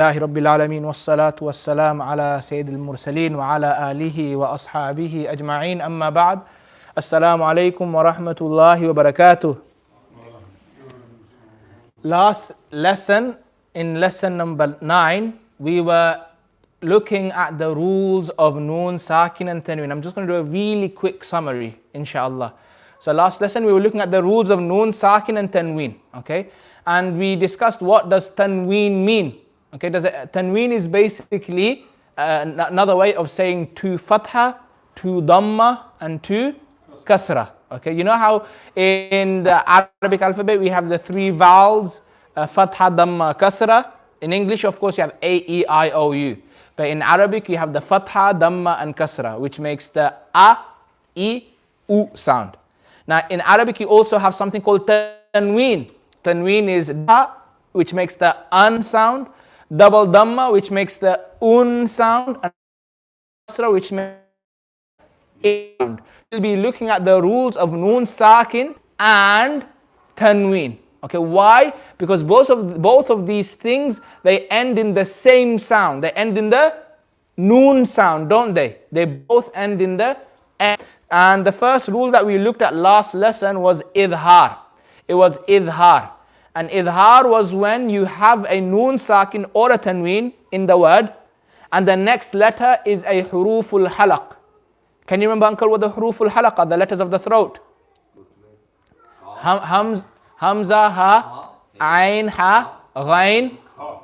الله رب العالمين والصلاة والسلام على سيد المرسلين وعلى آله وأصحابه أجمعين أما بعد السلام عليكم ورحمة الله وبركاته. Last lesson, in lesson number 9, we were looking at the rules of Noon, Sakin and Tanween. I'm just going to do a really quick summary, inshallah. So last lesson we were looking at the rules of Noon, Sakin and Tanween, okay? And we discussed what does Tanween mean. Okay, Tanween is basically another way of saying to Fatha, to Dhamma and to Kasra. Okay, you know how in the Arabic alphabet we have the three vowels, Fatha, Dhamma, Kasra. In English, of course, you have A, E, I, O, U. But in Arabic, you have the Fatha, Dhamma and Kasra, which makes the A, E, U sound. Now, in Arabic, you also have something called Tanween. Tanween is Da, which makes the An sound. Double Dhamma, which makes the Un sound, and Kasra, which makes the sound. We'll be looking at the rules of Noon, Sakin and Tanween. Okay, why? Because both of these things, they end in the same sound. They end in the Noon sound, don't they? They both end in the N. And the first rule that we looked at last lesson was Idhar. It was Idhar. And Idhar was when you have a Noon Sakin or a Tanween in the word, and the next letter is a Huruful Halaq. Can you remember, Uncle, what the Huruful Halaq are? The letters of the throat. Hamza, Ha, Ain, Ha, Ghain,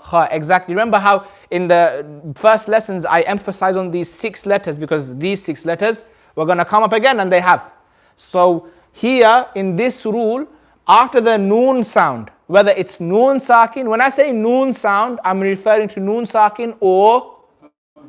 Kha. Exactly. Remember how in the first lessons I emphasized on these 6 letters, because these 6 letters were going to come up again, and they have. So here in this rule, after the Noon sound, whether it's Noon Sakin, when I say Noon sound, I'm referring to Noon Sakin or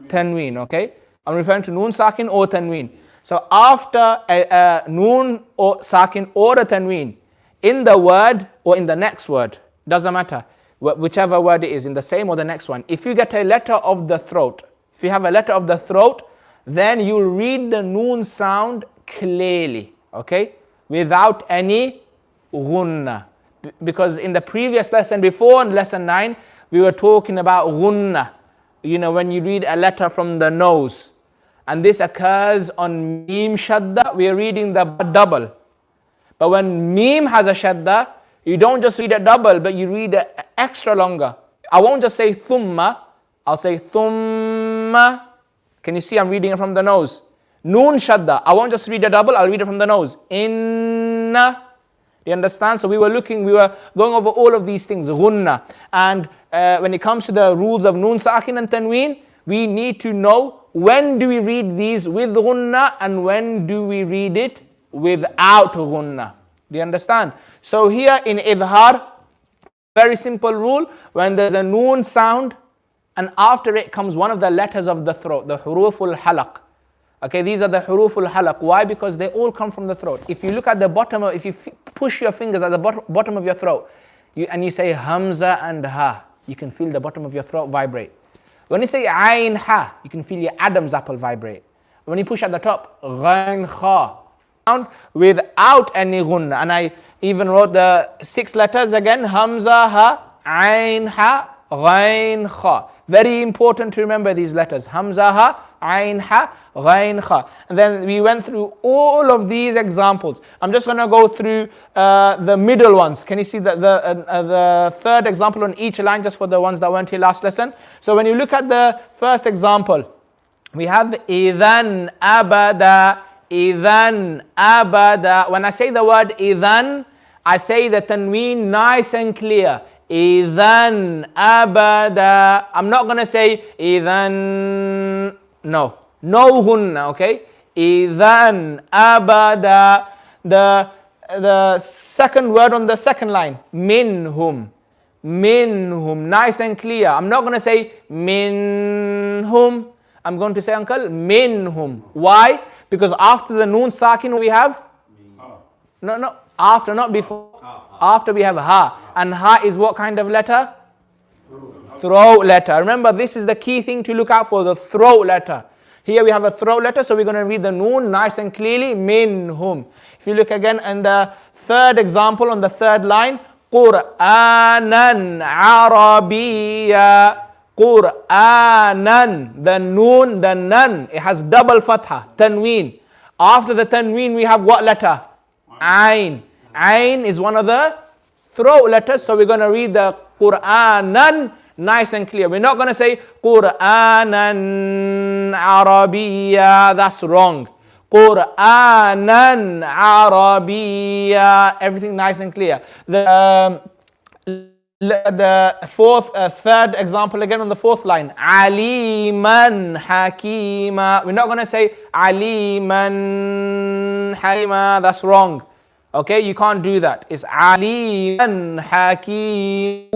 Tanween, okay? I'm referring to Noon Sakin or Tanween. So after a Noon or Sakin or a Tanween, in the word or in the next word, doesn't matter, whichever word it is, in the same or the next one, if you get a letter of the throat, if you have a letter of the throat, then you'll read the Noon sound clearly, okay? Without any Ghunna. Because in the previous lesson before, in lesson 9, we were talking about Ghunna. You know, when you read a letter from the nose. And this occurs on Mim Shadda, we are reading the double. But when Mim has a Shadda, you don't just read a double, but you read it extra longer. I won't just say Thumma, I'll say Thumma. Can you see I'm reading it from the nose? Noon Shadda, I won't just read a double, I'll read it from the nose. Inna. You understand? So we were going over all of these things, Ghunna. And when it comes to the rules of Noon, Sakin and Tanween, we need to know when do we read these with Ghunna and when do we read it without Ghunna. Do you understand? So here in Idhar, very simple rule, when there's a Noon sound and after it comes one of the letters of the throat, the Huruful Halaq. Okay, these are the Huruful Halaq. Why? Because they all come from the throat. If you look at the bottom if you push your fingers at the bottom of your throat, and you say Hamza and Ha, you can feel the bottom of your throat vibrate. When you say Ain Ha, you can feel your Adam's apple vibrate. When you push at the top, Ghain Kha, sound without any Ghunna. And I even wrote the 6 letters again, Hamza, Ha, Ain, Ha, Ghain, Kha. Very important to remember these letters, Hamza, Ha, Ain, Ha, Ghain, Kha. And then we went through all of these examples. I'm just going to go through the middle ones. Can you see the third example on each line, just for the ones that weren't here last lesson? So when you look at the first example, we have Idhan Abada, Idhan Abada. When I say the word Idhan, I say the Tanween nice and clear. Idhan Abada. I'm not going to say Idhan. No Ghunna, okay? Idhan Abada. The second word on the second line, Minhum. Nice and clear. I'm not going to say Minhum. I'm going to say, Uncle, Minhum. Why? Because after the Noon Sakin we have? No, after, not before. After we have Ha. And Ha is what kind of letter? Throat letter. Remember, this is the key thing to look out for, the throat letter. Here we have a throat letter, so we're going to read the Noon nice and clearly, Minhum. If you look again in the third example on the third line, Qur'anan Arabiyya. Qur'anan. The noon, the nun, it has double fatha, tanween. After the tanween, we have what letter? Ain. Ain is one of the throat letters, so we're going to read the Qur'anan nice and clear. We're not going to say Qur'anan Arabiya. That's wrong. Qur'anan Arabiya. Everything nice and clear. The third example again on the fourth line. Aliman Hakima. We're not going to say Aliman Hakima. That's wrong. Okay, you can't do that. It's Aliman Hakimura.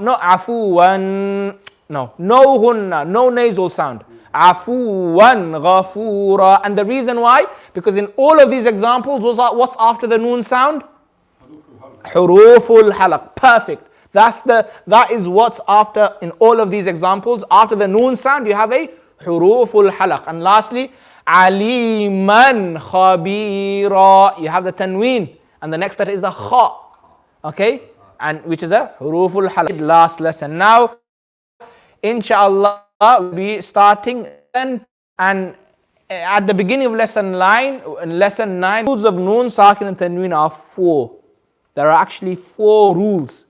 Not Afuwan. No gunna, no nasal sound. Afuwan Ghafura. And the reason why? Because in all of these examples, what's after the noon sound? Huruful halaq. Perfect. That is what's after in all of these examples. After the noon sound, you have a huruful halaq. And lastly, aliman khabira. You have the tanween, and the next letter is the kha. Okay, and which is a huruful halaq. Last lesson. Now, inshallah, we'll be starting and at the beginning of lesson 9, rules of noon, sakin, and tanween are 4. There are actually 4 rules.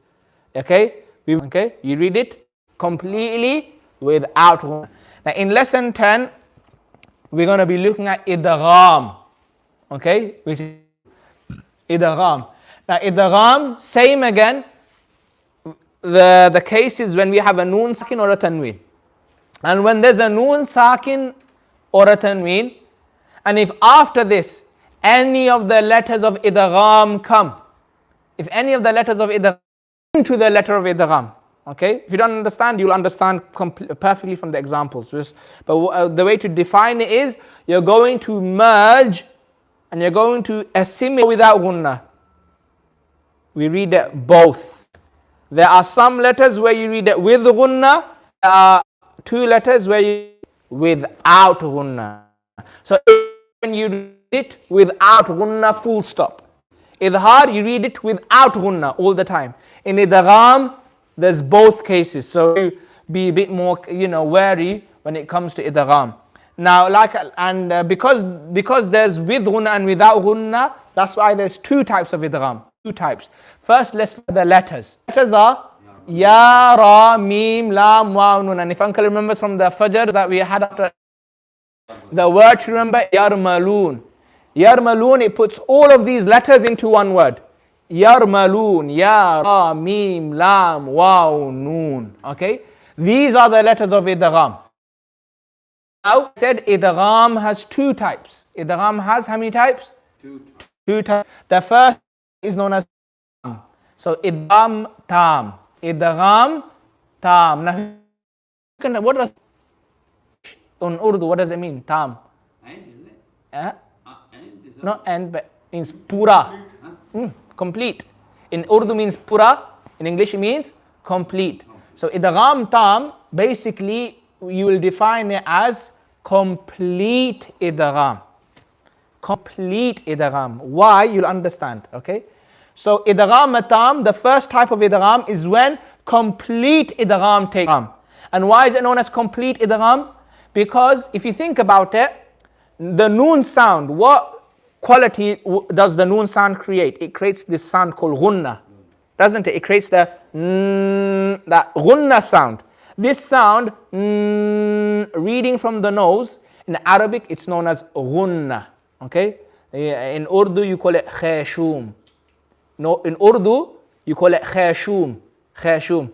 Okay? You read it completely without. Now in lesson 10, we're going to be looking at idgham. Okay? Which is idgham. Now idgham, same again. The case is when we have a noon sakin or a tanween. And when there's a noon sakin or a tanween, and if after this any of the letters of idgham come, if any of the letters of idgham into the letter of idgham, okay? If you don't understand, you'll understand perfectly from the examples. But the way to define it is, you're going to merge and you're going to assimilate without gunna. We read it both. There are some letters where you read it with gunna. There are 2 letters where you without gunna. So when you read it without gunna, full stop. Idhar, you read it without gunna all the time. In idgham, there's both cases. So be a bit more, wary when it comes to idgham. Now, because there's with gunna and without gunna, that's why there's 2 types of idgham. 2 types. First, let's look at the letters. Letters are Ya, Ra, Mim, Lam, Waw, Nun. And if Uncle remembers from the Fajr that we had after the word to remember, Yarmaloon. Yarmaloon, it puts all of these letters into one word. Yarmaloon, Ya, Ra, Mim, Lam, Waw, Noon. Okay? These are the letters of idgham. Now, I said idgham has 2 types. Idgham has how many types? 2 types. The first is known as tam. So idgham tam. Idgham tam. Now, what does in Urdu, what does it mean? Tam. Not and, but means pura. Complete. In Urdu means pura. In English it means complete. So idgham tam, basically you will define it as complete idgham. Complete idgham. Why? You'll understand. Okay. So idgham tam, the first type of idgham is when complete idgham takes. And why is it known as complete idgham? Because if you think about it, the noon sound, what quality does the noon sound create? It creates this sound called gunna, doesn't it? It creates that gunna sound. This sound, reading from the nose, in Arabic it's known as gunna. Okay? In Urdu you call it khashum. No, in Urdu you call it khashum. Khashum.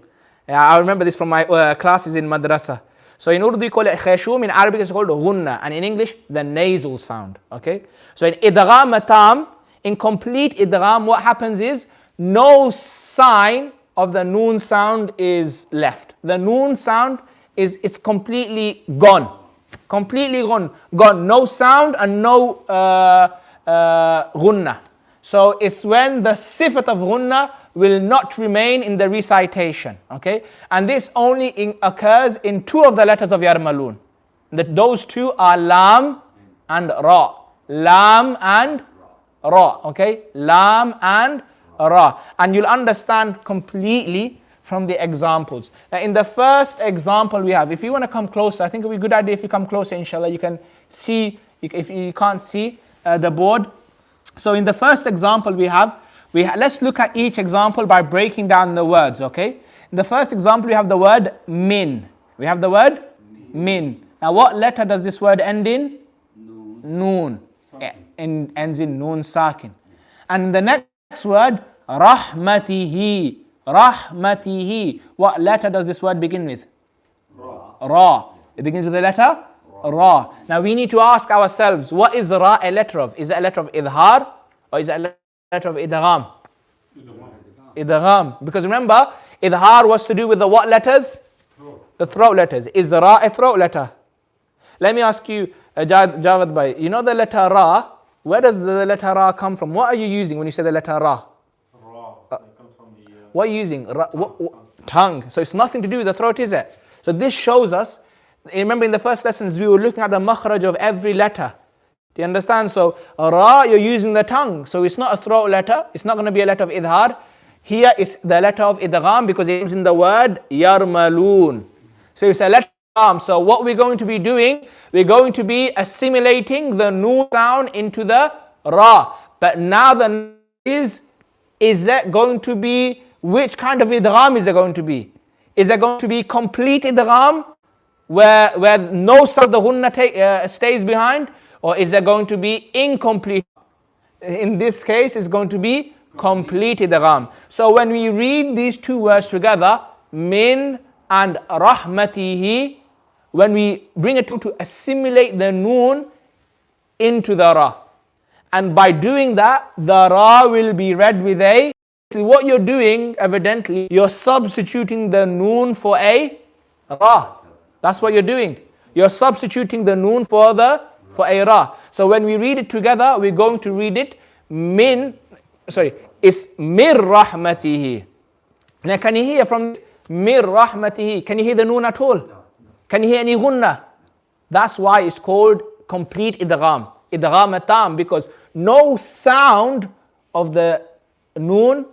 I remember this from my classes in madrasa. So in Urdu you call it khashum, in Arabic it's called gunna, and in English the nasal sound. Okay? So in idgham tam, in complete idgham, what happens is no sign of the noon sound is left. The noon sound is completely gone. Completely gone. No sound and no gunna. So it's when the sifat of gunna will not remain in the recitation. Okay? And this only occurs in 2 of the letters of Yarmaloon. Those 2 are Lam and Ra. Lam and Ra. Okay? Lam and Ra. And you'll understand completely from the examples. Now in the first example we have, if you want to come closer, I think it would be a good idea if you come closer, inshallah, you can see, if you can't see the board. So in the first example let's look at each example by breaking down the words, okay? In the first example we have the word min. We have the word min. Now what letter does this word end in? Noon. Ends in noon sakin. And the next word, rahmatihi. Rahmatihi. What letter does this word begin with? Ra. It begins with the letter Ra. Now we need to ask ourselves, what is Ra a letter of? Is it a letter of idhar or is it a letter of idgham? Idgham. Because remember, idhar was to do with the what letters? The throat letters. Is Ra a throat letter? Let me ask you, Javad Bhai, you know the letter Ra? Where does the letter Ra come from? What are you using when you say the letter Ra? Comes from the, what are you using? Tongue. So it's nothing to do with the throat, is it? So this shows us, remember in the first lessons we were looking at the makhraj of every letter. Do you understand? So Ra, you're using the tongue. So it's not a throat letter. It's not going to be a letter of idhar. Here is the letter of idgham because it is in the word yarmaloon. So it's a letter of idgham. So what we're going to be doing, we're going to be assimilating the noon sound into the Ra. But now the is that going to be, which kind of idgham is it going to be? Is it going to be complete idgham, where no sound of the ghunna stays behind? Or is it going to be incomplete? In this case, it's going to be complete idgham. So when we read these two words together, min and rahmatihi, when we bring it to assimilate the noon into the ra. And by doing that, the ra will be read with a, what you're doing, evidently, you're substituting the noon for a ra. That's what you're doing. You're substituting the noon for a ra. So when we read it together, we're going to read it it's mir rahmatihi. Now can you hear from mir rahmatihi? Can you hear the noon at all? No. Can you hear any gunna? That's why it's called complete idgham. Idgham tam, because no sound of the noon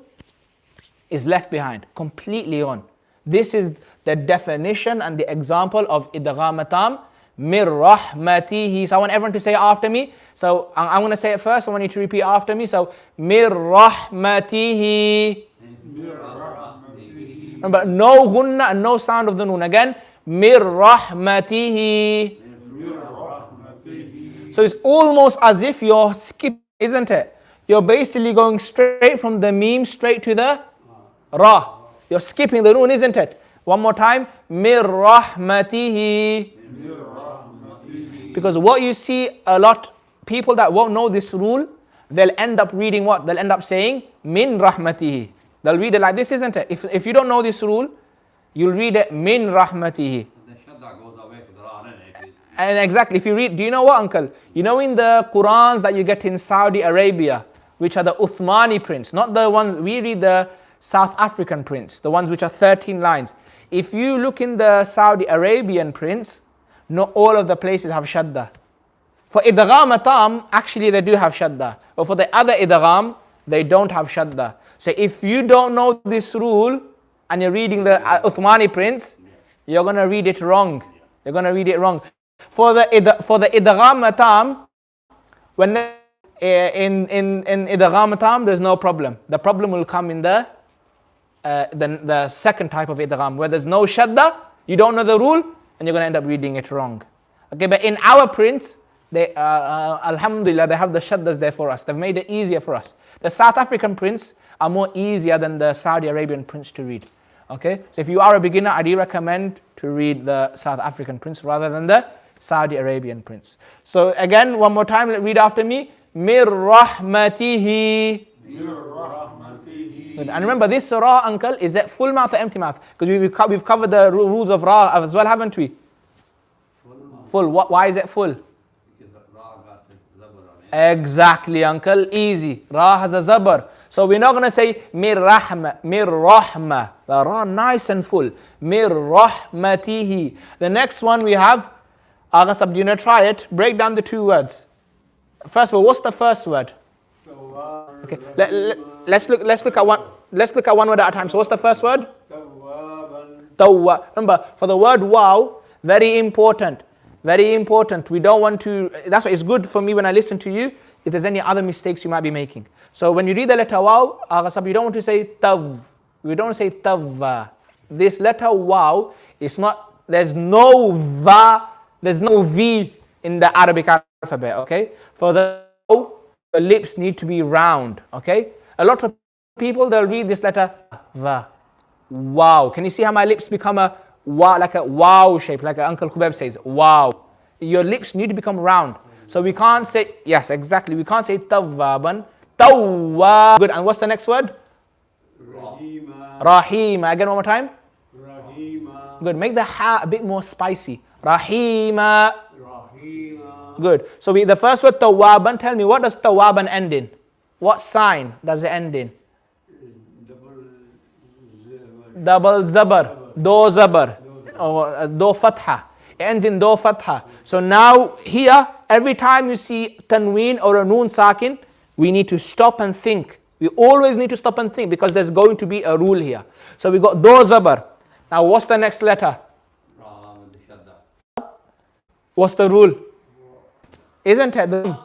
is left behind, completely on. This is the definition and the example of idgham tam. Mir rahmatihi. So I want everyone to say it after me. So I'm going to say it first. I want you to repeat after me. So mir rahmatihi. Remember, no gunna and no sound of the noon. Again, mir rahmatihi. So it's almost as if you're skipping, isn't it? You're basically going straight from the meme straight to the ra. You're skipping the noon, isn't it? One more time. Mir rahmatihi. Because what you see a lot, people that won't know this rule, they'll end up reading what? They'll end up saying min rahmatihi. They'll read it like this, isn't it? If you don't know this rule, you'll read it min rahmatihi. And exactly, if you read, do you know what, uncle? You know in the Qurans that you get in Saudi Arabia, which are the Uthmani prints, not the ones, we read the South African prints, the ones which are 13 lines. If you look in the Saudi Arabian prints, not all of the places have shadda. For idgham tam, actually they do have shadda. But for the other idgham, they don't have shadda. So if you don't know this rule, and you're reading the Uthmani prints, you're going to read it wrong. You're going to read it wrong. For the idgham tam, when in idgham tam, there's no problem. The problem will come in the second type of idgham, where there's no shadda, you don't know the rule, and you're going to end up reading it wrong. Okay, but in our prints, they alhamdulillah, they have the shaddas there for us. They've made it easier for us. The South African prints are more easier than the Saudi Arabian prints to read. Okay, so if you are a beginner, I do recommend to read the South African prints rather than the Saudi Arabian prints. So again, one more time, read after me. Mir rahmatihi. Good. And remember, this ra, uncle, is it full mouth or empty mouth? Because we've covered the rules of ra as well, haven't we? Full. Why is it full? Because ra got a zabar on it. Exactly, uncle. Easy. Ra has a zabar. So we're not going to say mir rahma. The ra nice and full. Mir rahmatihi. The next one we have, Agha Sab, do you want to try it? Break down the two words. First of all, what's the first word? Okay. Let's look at one word at a time. So what's the first word? Tawwa. Remember, for the word wow, very important. Very important. We don't want to, that's why it's good for me when I listen to you, if there's any other mistakes you might be making. So when you read the letter wow, you don't want to say tav. We don't say tawwa. This letter wow is not, there's no va, there's no v in the Arabic alphabet, okay? For the lips need to be round, okay? A lot of people, they'll read this letter va. Wow. Can you see how my lips become a wow, like a wow shape, like Uncle Khubeb says, wow. Your lips need to become round. So we can't say, yes, exactly. We can't say tawwaban, tawwa. Good. And what's the next word? Rahima. Rahima. Again, one more time. Rahima. Good. Make the ha a bit more spicy. Rahima. Rahima. Good. So the first word tawwaban, tell me, what does tawwaban end in? What sign does it end in? Double zabar. Do zabar. Or do fatha. It ends in do fatha. So now here, every time you see tanween or a noon sakin, we need to stop and think. We always need to stop and think because there's going to be a rule here. So we got do zabar. Now what's the next letter? What's the rule? Isn't it?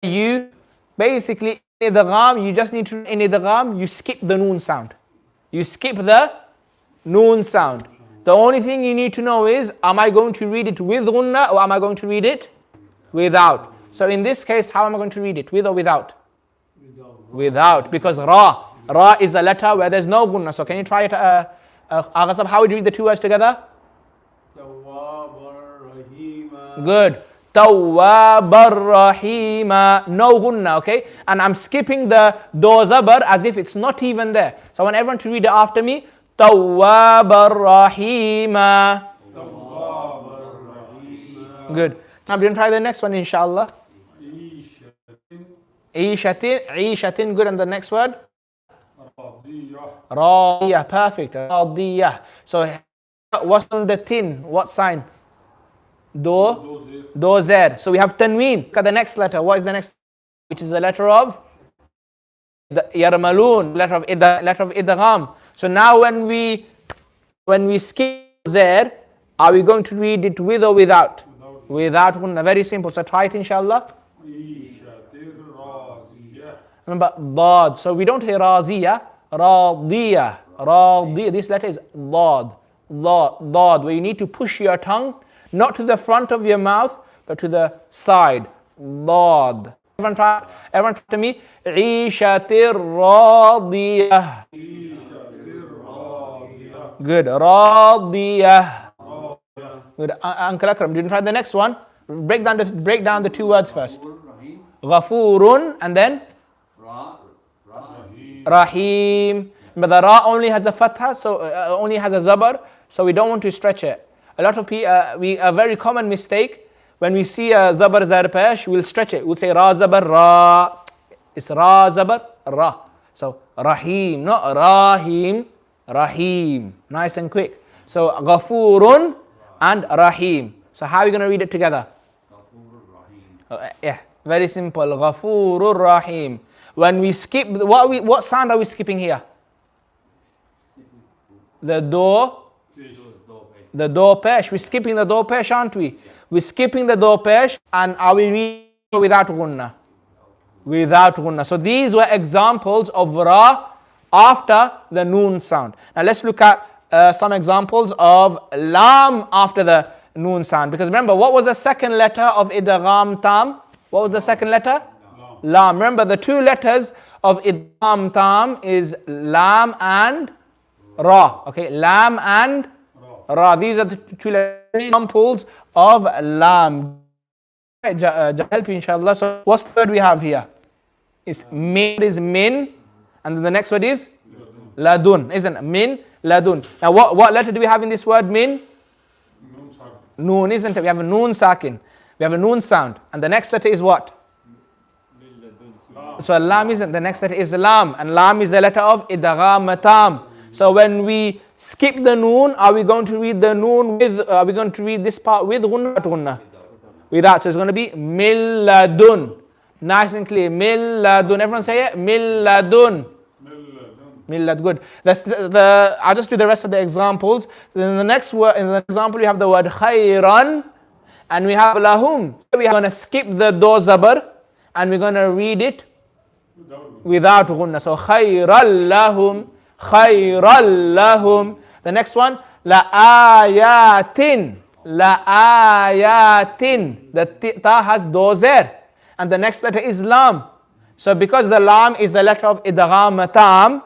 You basically in idgham, you just need to in idgham, you skip the noon sound. You skip the noon sound. The only thing you need to know is, am I going to read it with gunna or am I going to read it without? So in this case, how am I going to read it? With or without? Without, because ra is a letter where there's no gunna. So can you try it? Agha, how would you read the two words together? Good. Tawwabar Rahima. No gunna, okay? And I'm skipping the do zabar as if it's not even there. So I want everyone to read it after me. Tawwabar Rahima. Good. Now we're going to try the next one, inshallah. Ishatin. Good. And the next word? Radiyah. Perfect. Radiyah. So what's on the tin? What sign? Do zer. So we have tanween. Look at the next letter. What is the next? Which is the letter of the yarmalun, letter of idgham. So now when we skip zer, are we going to read it with or without? Without gunna. Very simple. So try it, inshallah. Remember dad. So we don't say raziyah, radiyah. Radiyah. This letter is dad. Dad. Where you need to push your tongue not to the front of your mouth, but to the side. Dad. Everyone try to me. Ishatir radiyah. Good. Radiyah. Good. Uncle Akram, did you try the next one? Break down the two words first. Ghafurun and then Rahim. But the ra only has a fatha, so only has a zabar, so we don't want to stretch it. A lot of people, a very common mistake, when we see a zabar zar pesh, we'll stretch it. We'll say ra zabar ra. It's ra zabar ra. So rahim, not rahim, rahim. Nice and quick. So ghafurun and rahim. So how are we going to read it together? Yeah, very simple. Ghafurur rahim. When we skip, what sound are we skipping here? The do. The do pesh. We're skipping the do pesh, aren't we? We're skipping the do pesh, and are we reading without gunna? Without gunna. So these were examples of ra after the noon sound. Now let's look at some examples of lam after the noon sound. Because remember, what was the second letter of idgham tam? What was the second letter? Lam. Remember, the two letters of idgham tam is lam and ra. Okay, lam and ra. These are the two examples of lam. Help you, inshallah. So what's the word we have here? Is min, and then the next word is ladun, isn't it? Min, ladun. Now what letter do we have in this word min? Noon, isn't it? We have a noon sakin. We have a noon sound. And the next letter is what? So lam isn't. The next letter is lam. And lam is the letter of idgham tam. So when we skip the noon, are we going to read the noon with, are we going to read this part with gunna or gunna? Without. So it's going to be milladun. Nice and clear. Milladun. Everyone say it. Milladun. Millat, good. I'll just do the rest of the examples. Then the next word, in the example, we have the word khayran, and we have lahum. We are going to skip the do zabar, and we're going to read it without gunna. So khayran lahum, khayran lahum. The next one, la ayatin, la ayatin. The ta has do zer, and the next letter is lam. So because the lam is the letter of idgham tam,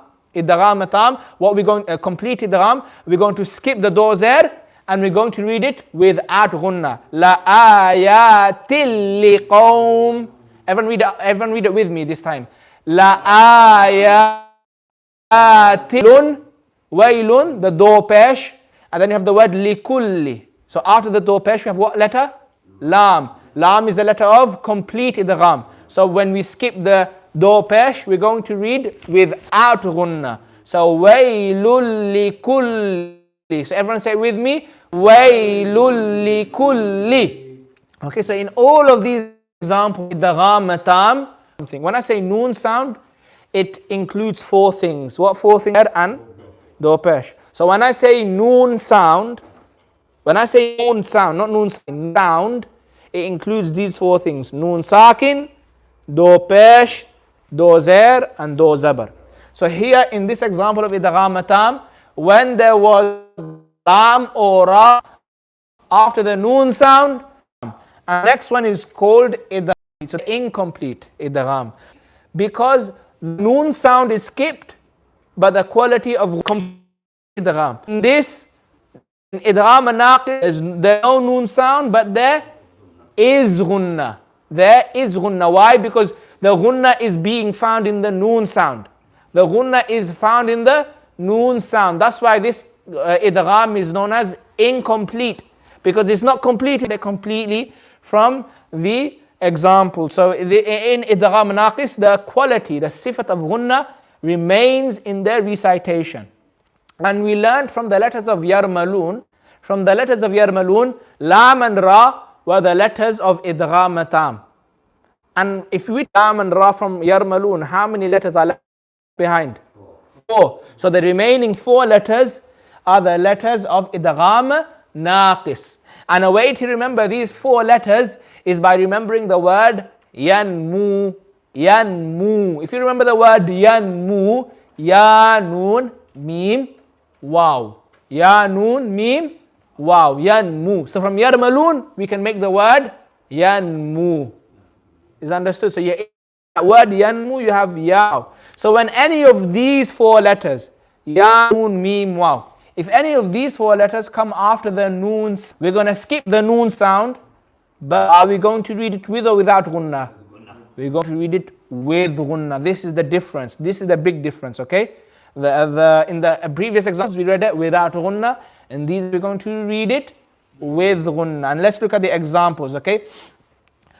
what we're going to complete idgham, we're going to skip the do zer, and we're going to read it without gunna. La ayatil liqawm. Everyone read it with me this time. La ayatilun, wailun, the do pesh, and then you have the word likulli. So after the do pesh, we have what letter? Lam. Lam is the letter of complete idgham. So when we skip the do pesh, we're going to read without gunna. So wailul likulli. So everyone say it with me. Wailul likulli. Okay, so in all of these examples, idgham tam. When I say noon sound, it includes four things. What four things? And do pesh. So when I say noon sound, not noon sound, it includes these four things: noon sakin, do pesh, do zer, and do zabar. So here in this example of idgham tam, when there was lam or ra after the noon sound, and next one is called idgham. It's an incomplete idgham, because the noon sound is skipped, but the quality of complete idgham. In this idgham naqis, there's no noon sound, but there is gunna. There is gunna. Why? Because the gunna is being found in the noon sound. The gunna is found in the noon sound. That's why this idgham is known as incomplete, because it's not completed completely from the example. So in idgham naqis, the quality, the sifat of gunna remains in their recitation. And we learned from the letters of yarmalun, lam and ra were the letters of idgham tam. And if we lam and ra from yarmalun, how many letters are left behind? 4. So the remaining 4 letters are the letters of idgham naqis. And a way to remember these 4 letters is by remembering the word yanmu. Yanmu. If you remember the word yanmu, ya noon mim wow. Ya noon mim wow. Yanmu. So from yarmalun we can make the word yanmu. Is understood? So the word yanmu, you have yaw. So when any of these 4 letters, ya noon mim wow, if any of these 4 letters come after the noons, we're going to skip the noon sound. But are we going to read it with or without gunna? We're going to read it with gunna. This is the difference. This is the big difference, okay? In the previous examples, we read it without gunna. And these we're going to read it with gunna. And let's look at the examples, okay?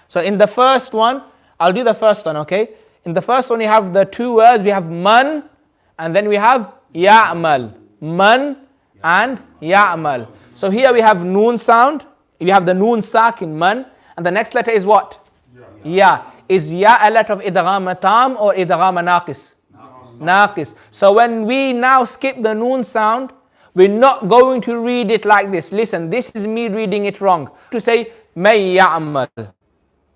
So in the first one, I'll do the first one, okay? In the first one, you have the 2 words. We have man, and then we have ya'mal. Man and ya'mal. So here we have noon sound. We have the noon sakin man, and the next letter is what? Ya. Is ya a letter of idgham tam or idgham naqis? Naqis. So when we now skip the noon sound, we're not going to read it like this. Listen, this is me reading it wrong. To say may ya'mal.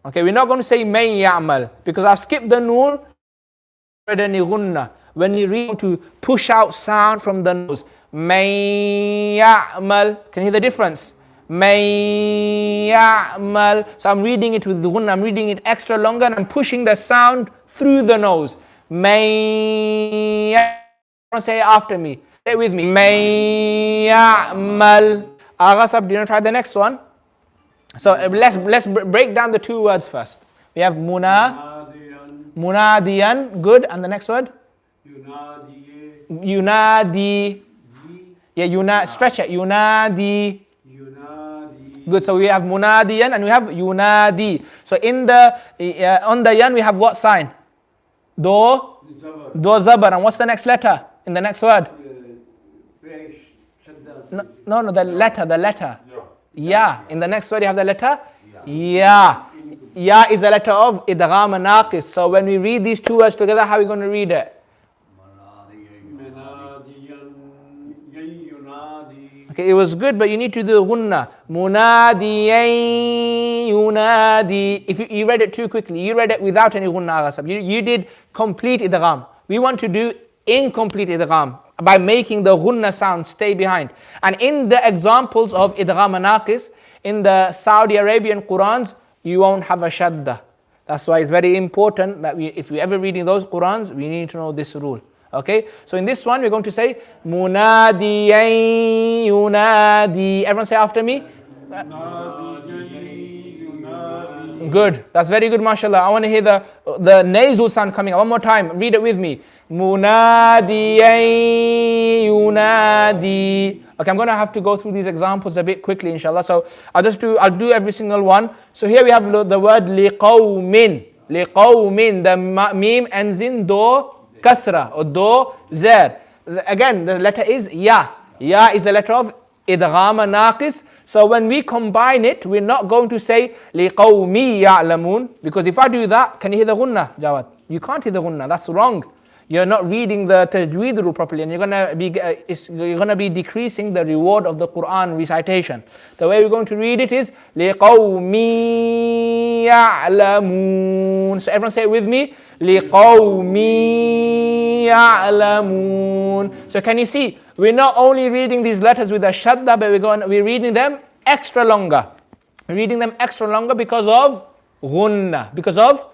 Okay, we're not going to say may ya'mal because I skipped the noon. When you read, to push out sound from the nose. May ya'mal. Can you hear the difference? May ya'mal. So I'm reading it with the gunna, I'm reading it extra longer, and I'm pushing the sound through the nose. May ya'mal. Say it after me. Say it with me. May ya'mal. Agha sab, do you want to try the next one? So let's break down the 2 words first. We have munadiyan, good, and the next word? Yunadi. Yeah, stretch it. Yunadi. Good. So we have munadiyan and we have yunadi. So in the on the yan we have what sign? Do zabar. And what's the next letter in the next word? No, the letter. Ya. In the next word you have the letter ya. Ya is the letter of idgham naqis. So when we read these 2 words together, how are we going to read it? Okay, it was good, but you need to do gunna. Munadiyan yunadi. If you read it too quickly, you read it without any gunna. Aghasab. You did complete idgham. We want to do incomplete idgham by making the gunna sound stay behind. And in the examples of idgham and naqis, in the Saudi Arabian Qurans, you won't have a shadda. That's why it's very important that if we're ever reading those Qurans, we need to know this rule. Okay, so in this one, we're going to say Munadiyan yunadi. Everyone say after me. Good. That's very good, mashallah. I want to hear the nasal sound coming out. One more time. Read it with me. Munadiyan yunadi. Okay, I'm going to have to go through these examples a bit quickly, inshallah. So I'll do every single one. So here we have the word liqawmin. Liqawmin. The meme ends in do kasra or do zer. Again, the letter is ya. Ya is the letter of idgham naqis. So when we combine it, we're not going to say liqawmi ya'lamun, because if I do that, can you hear the gunna, Jawad? You can't hear the gunna. That's wrong. You're not reading the Tajweed rule properly, and you're gonna be decreasing the reward of the Quran recitation. The way we're going to read it is liqawmi ya'lamun. So everyone say it with me. Liqawmi ya'lamun. So can you see? We're not only reading these letters with a shadda, but we're reading them extra longer. We're reading them extra longer because of gunna. Because of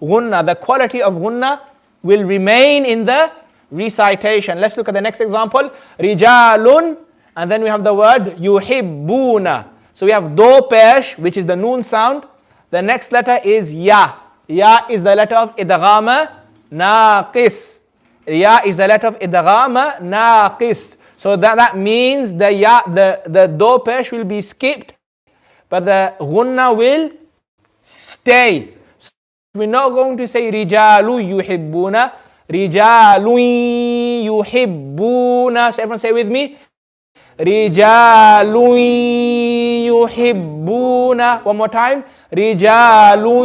gunna. The quality of gunna will remain in the recitation. Let's look at the next example. Rijalun, and then we have the word yuhibbuna. So we have do pesh, which is the noon sound. The next letter is ya. Ya is the letter of idgham naqis. Ya is the letter of idgham naqis. So that means the do pesh will be skipped, but the gunna will stay. So we're not going to say rijalu yuhibbuna. Rijalu yuhibbuna. So everyone say with me. Rijalu yuhibbuna. One more time. Rijalu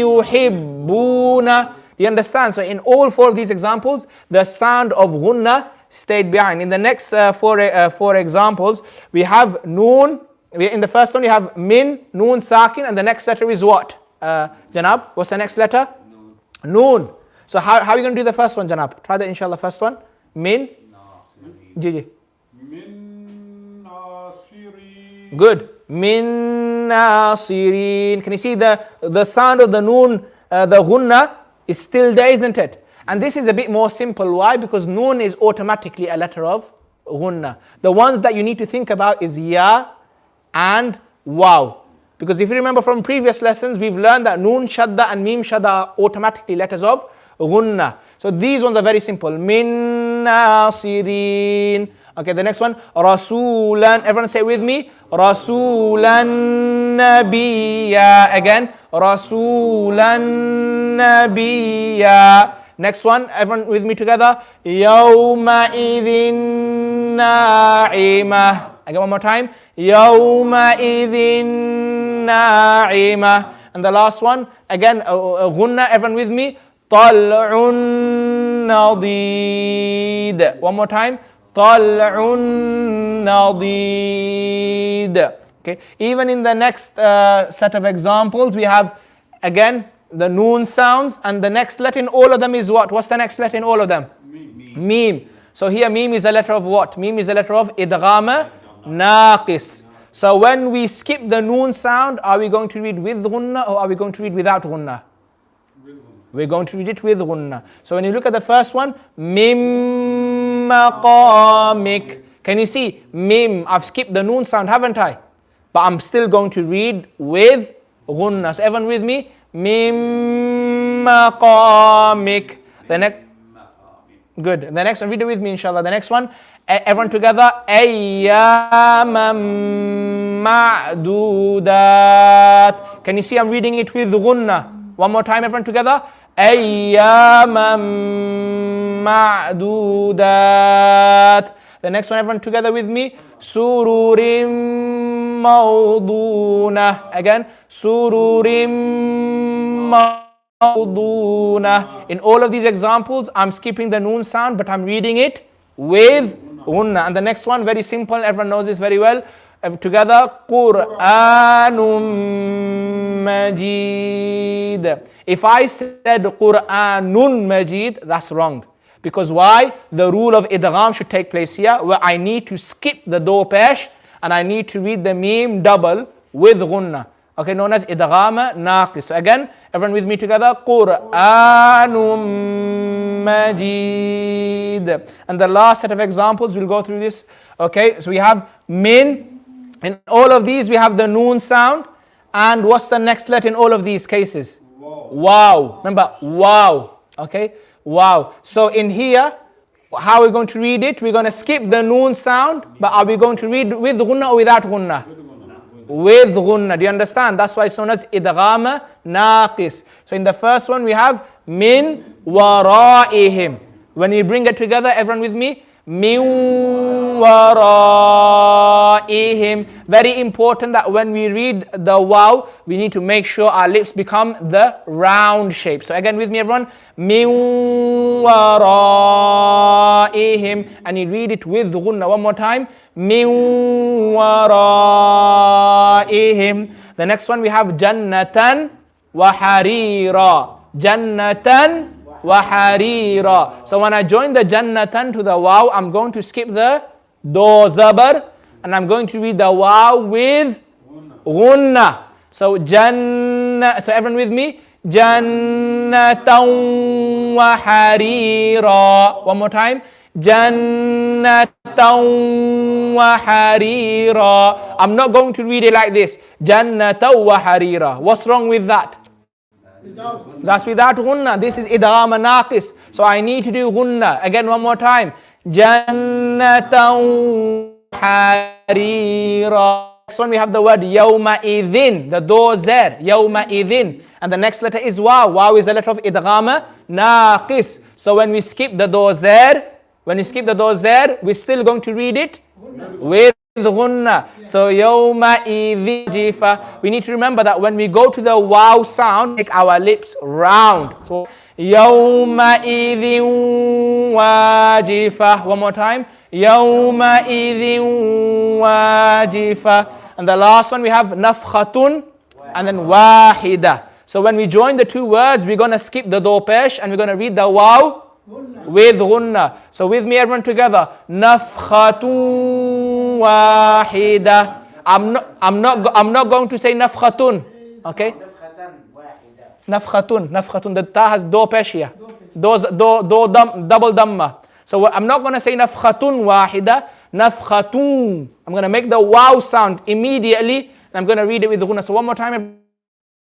yuhibbuna. You understand? So in all four of these examples, the sound of gunna stayed behind. In the next four examples, we have noon. In the first one, we have min, noon, sakin, and the next letter is what? Janab, what's the next letter? Noon. So how are you going to do the first one, Janab? Try the inshallah first one. Min. Gigi. Min nasirin. Good. Min nasirin. Can you see the sound of the noon, the gunna is still there, isn't it? And this is a bit more simple. Why? Because noon is automatically a letter of gunna. The ones that you need to think about is ya and waw. Because if you remember from previous lessons, we've learned that noon shadda and mim shadda are automatically letters of gunna. So these ones are very simple. Min nasirin. Okay, the next one, Rasulan. Everyone say it with me. Rasulan Nabiyya. Again, Rasulan Nabiyya. Next one, everyone with me together. Yawma idhin na'ima. Again, one more time. Yawma idhin na'ima. And the last one, again, gunna. Everyone with me. Tal'un nadid. One more time. Tal'un nadid. Okay. Even in the next set of examples, we have again the noon sounds, and the next letter in all of them is what? What's the next letter in all of them? Mim. So here mim is a letter of what? Mim is a letter of idgham naqis. So when we skip the noon sound, are we going to read with gunna or are we going to read without gunna? We're going to read it with gunna. So when you look at the first one, mim maqamik. Can you see? Mim, I've skipped the noon sound, haven't I? But I'm still going to read with gunna. So everyone with me? Mim maqamik. The next, good. The next one, read it with me, inshallah. The next one, everyone together. Ayyaman ma'dudat. Can you see? I'm reading it with gunna. One more time, everyone together. Ayyaman ma'dudat. The next one, everyone together with me. Sururim mawduna. Again, sururim mawduna. In all of these examples, I'm skipping the noon sound, but I'm reading it with Gunna. And the next one, very simple, everyone knows this very well. Together, Qur'anun Majid. If I said Qur'anun Majid, that's wrong. Because why? The rule of idgham should take place here, where I need to skip the do pesh and I need to read the meme double with gunna. Okay, known as idgham naqis. So again, everyone with me together. Qur'anun Majid. And the last set of examples, we'll go through this. Okay, so we have min. In all of these, we have the noon sound. And what's the next letter in all of these cases? Wow. Remember, wow. Okay, wow. So in here, how are we going to read it? We're going to skip the noon sound, but are we going to read with gunna or without gunna? With gunna. Do you understand? That's why it's known as idgham naqis. So in the first one, we have min wara'ihim. When you bring it together, everyone with me? Min wara'ihim. Very important that when we read the waw, we need to make sure our lips become the round shape. So again with me everyone. Min wara'ihim. And you read it with gunna. One more time. Min wara'ihim. The next one we have jannatan wa harira. Jannatan wa harira. So when I join the jannatan to the waw, I'm going to skip the do zabar and I'm going to read the waw with gunna. So jannah. So everyone with me? Jannatan wa harira. One more time. Jannatan wa harira. I'm not going to read it like this. Jannatan wa harira. What's wrong with that? That's without gunna. This is idgham naqis. So I need to do gunna. Again, one more time. Jannatan harira. Next one we have the word yawma idhin. The do zer. Yawma idhin. And the next letter is waw. Waw is a letter of idgham naqis. So when we skip the do zer, we're still going to read it with gunna. So yawma idhin jifa. We need to remember that when we go to the waw sound, make our lips round. So yawma idhin wajifa. One more time. Yawma idhin wajifa. And the last one we have nafkhatun and then wahida. So when we join the two words, we're going to skip the do pesh and we're going to read the waw with gunna. So with me everyone together. Nafkhatun wahida. I'm not going to say nafkhatun. Okay? Nafkhatun. The ta has do pesh here. Double damma. So I'm not going to say nafkhatun wahida. Nafkhatun. I'm going to make the waw sound immediately and I'm going to read it with the gunna. So one more time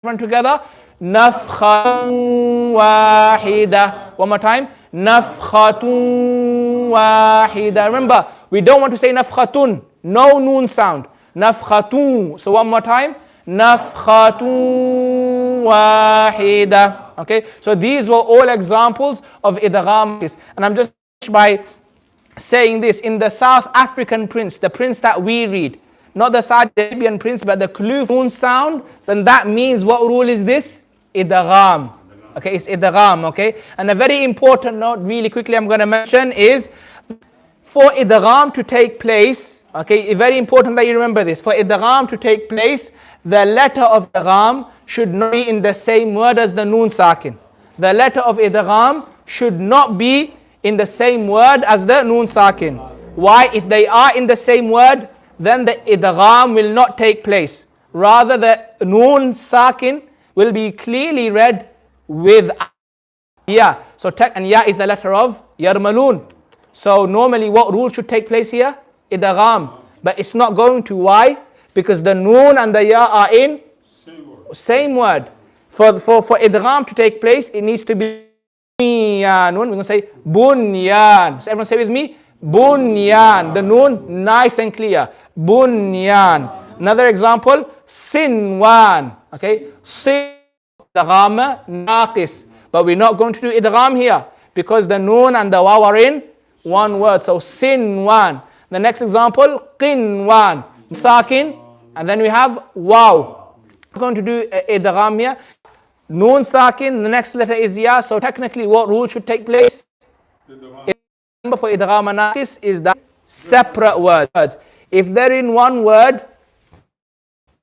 everyone together. Nafkhatun wahida. One more time. Nafkhatun wahida. Remember, we don't want to say nafkhatun. No noon sound. Nafkhatun. So one more time. Nafkhatun wahida. Okay. So these were all examples of idgham. And I'm just by saying this, in the South African prince, the prince that we read, not the Saudi Arabian prince, but the kluf noon sound, then that means what rule is this? Idgham. Okay, it's idgham, okay? And a very important note, really quickly I'm going to mention is, for idgham to take place, okay, very important that you remember this, for idgham to take place, the letter of idgham should not be in the same word as the noon sakin. The letter of idgham should not be in the same word as the noon sakin. Why? If they are in the same word, then the idgham will not take place. Rather, the noon sakin will be clearly read with ya. So and ya is a letter of yarmalun. So normally what rule should take place here? Idgham. But it's not going to. Why? Because the noon and the ya are in same word. For idgham to take place, it needs to be bunyan. We're going to say bunyan. So everyone say with me, bunyan. The noon nice and clear. Bunyan. Another example, sinwan. Okay, sin idgham naqis. But we're not going to do idgham here because the noon and the waw are in one word. So sinwan. The next example, qinwan. Sakin. And then we have waw. We're going to do idgham here. Noon sakin, the next letter is ya. So technically what rule should take place? Remember for idgham naqis is that separate words. If they're in one word,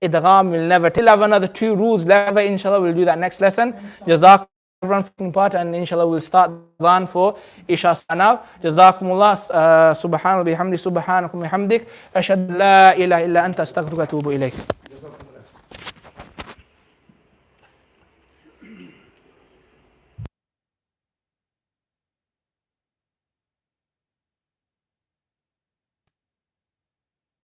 idgham will never. Till I have another 2 rules left, inshallah, we'll do that next lesson. Jazakum everyone for taking part, and inshallah we'll start Zan for Isha now. Jazakumullah. Subhanallah bihamdi, subhanakum bihamdik. Ashhadu la ilaha illa anta astaghfiruka wa atubu ilayk.